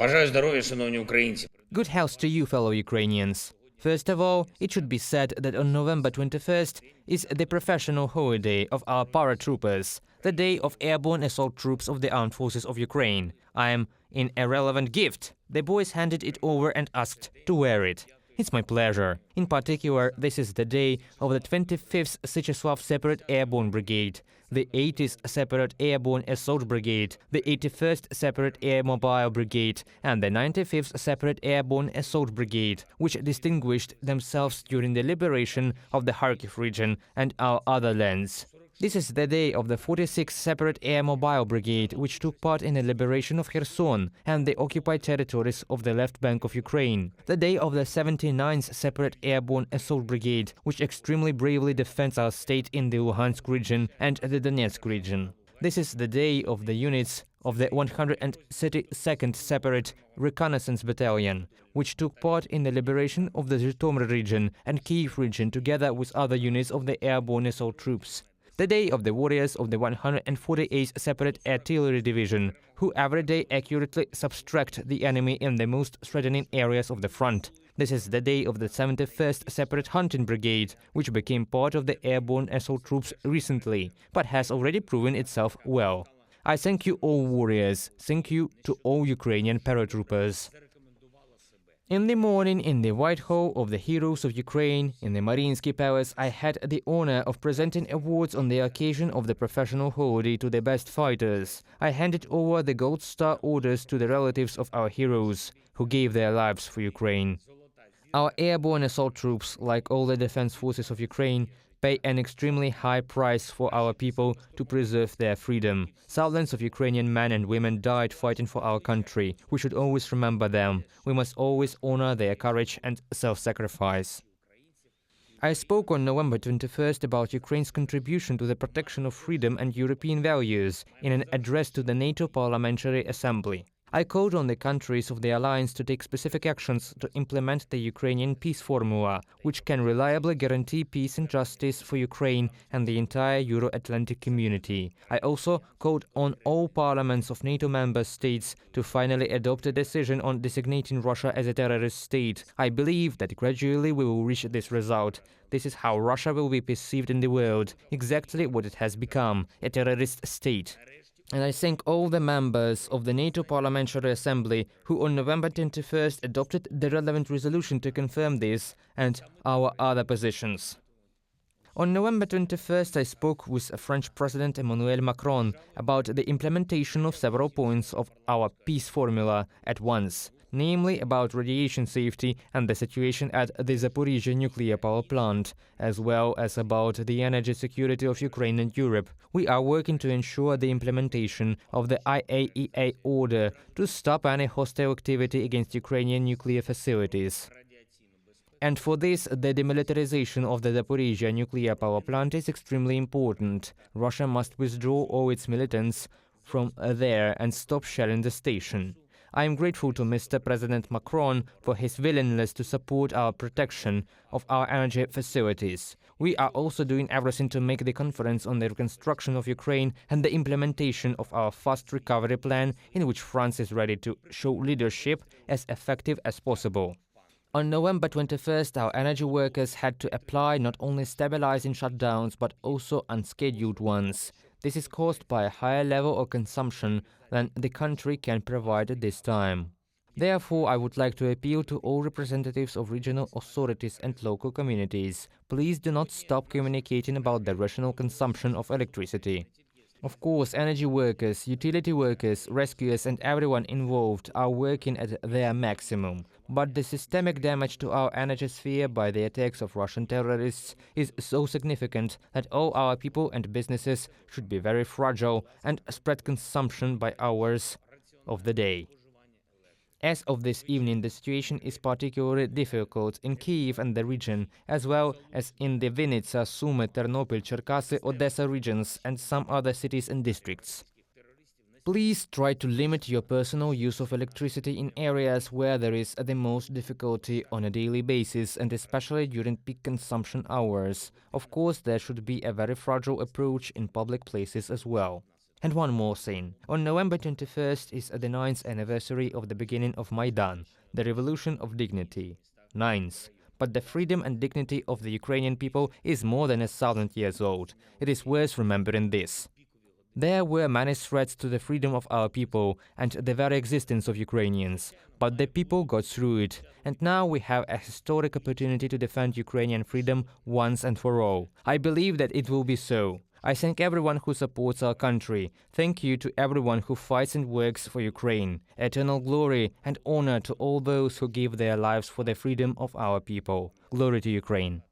Бажаю здоров'я, шановні українці. Good health to you, fellow Ukrainians. First of all, it should be said that on November 21st is the professional holiday of our paratroopers, the day of airborne assault troops of the armed forces of Ukraine. I am in a relevant gift. The boys handed it over and asked to wear it. It's my pleasure. In particular, this is the day of the 25th Sicheslav Separate Airborne Brigade, the 80th Separate Airborne Assault Brigade, the 81st Separate Air Mobile Brigade, and the 95th Separate Airborne Assault Brigade, which distinguished themselves during the liberation of the Kharkiv region and our other lands. This is the day of the 46th Separate Air Mobile Brigade, which took part in the liberation of Kherson and the occupied territories of the left bank of Ukraine. The day of the 79th Separate Airborne Assault Brigade, which extremely bravely defends our state in the Luhansk region and the Donetsk region. This is the day of the units of the 132nd Separate Reconnaissance Battalion, which took part in the liberation of the Zhytomyr region and Kyiv region together with other units of the airborne assault troops. The day of the warriors of the 148th Separate Artillery Division, who every day accurately subtract the enemy in the most threatening areas of the front. This is the day of the 71st Separate Hunting Brigade, which became part of the airborne assault troops recently, but has already proven itself well. I thank you all warriors, thank you to all Ukrainian paratroopers. In the morning, in the White Hall of the Heroes of Ukraine, in the Mariinsky Palace, I had the honor of presenting awards on the occasion of the professional holiday to the best fighters. I handed over the Gold Star orders to the relatives of our heroes, who gave their lives for Ukraine. Our airborne assault troops, like all the defense forces of Ukraine, pay an extremely high price for our people to preserve their freedom. Thousands of Ukrainian men and women died fighting for our country. We should always remember them. We must always honor their courage and self-sacrifice. I spoke on November 21st about Ukraine's contribution to the protection of freedom and European values in an address to the NATO Parliamentary Assembly. I called on the countries of the alliance to take specific actions to implement the Ukrainian peace formula, which can reliably guarantee peace and justice for Ukraine and the entire Euro-Atlantic community. I also called on all parliaments of NATO member states to finally adopt a decision on designating Russia as a terrorist state. I believe that gradually we will reach this result. This is how Russia will be perceived in the world, exactly what it has become, a terrorist state. And I thank all the members of the NATO Parliamentary Assembly who on November 21st adopted the relevant resolution to confirm this and our other positions. On November 21st, I spoke with French President Emmanuel Macron about the implementation of several points of our peace formula at once, namely about radiation safety and the situation at the Zaporizhzhia nuclear power plant, as well as about the energy security of Ukraine and Europe. We are working to ensure the implementation of the IAEA order to stop any hostile activity against Ukrainian nuclear facilities. And for this, the demilitarization of the Zaporizhzhia nuclear power plant is extremely important. Russia must withdraw all its militants from there and stop shelling the station. I am grateful to Mr. President Macron for his willingness to support our protection of our energy facilities. We are also doing everything to make the conference on the reconstruction of Ukraine and the implementation of our fast recovery plan, in which France is ready to show leadership, as effective as possible. On November 21st, our energy workers had to apply not only stabilizing shutdowns but also unscheduled ones. This is caused by a higher level of consumption than the country can provide at this time. Therefore, I would like to appeal to all representatives of regional authorities and local communities. Please do not stop communicating about the rational consumption of electricity. Of course, energy workers, utility workers, rescuers and everyone involved are working at their maximum. But the systemic damage to our energy sphere by the attacks of Russian terrorists is so significant that all our people and businesses should be very fragile and spread consumption by hours of the day. As of this evening, the situation is particularly difficult in Kyiv and the region, as well as in the Vinnytsia, Sumy, Ternopil, Cherkasy, Odessa regions and some other cities and districts. Please try to limit your personal use of electricity in areas where there is the most difficulty on a daily basis and especially during peak consumption hours. Of course, there should be a very fragile approach in public places as well. And one more thing. On November 21st is the 9th anniversary of the beginning of Maidan, the revolution of dignity. 9th. But the freedom and dignity of the Ukrainian people is more than 1,000 years old. It is worth remembering this. There were many threats to the freedom of our people and the very existence of Ukrainians, but the people got through it, and now we have a historic opportunity to defend Ukrainian freedom once and for all. I believe that it will be so. I thank everyone who supports our country. Thank you to everyone who fights and works for Ukraine. Eternal glory and honor to all those who give their lives for the freedom of our people. Glory to Ukraine.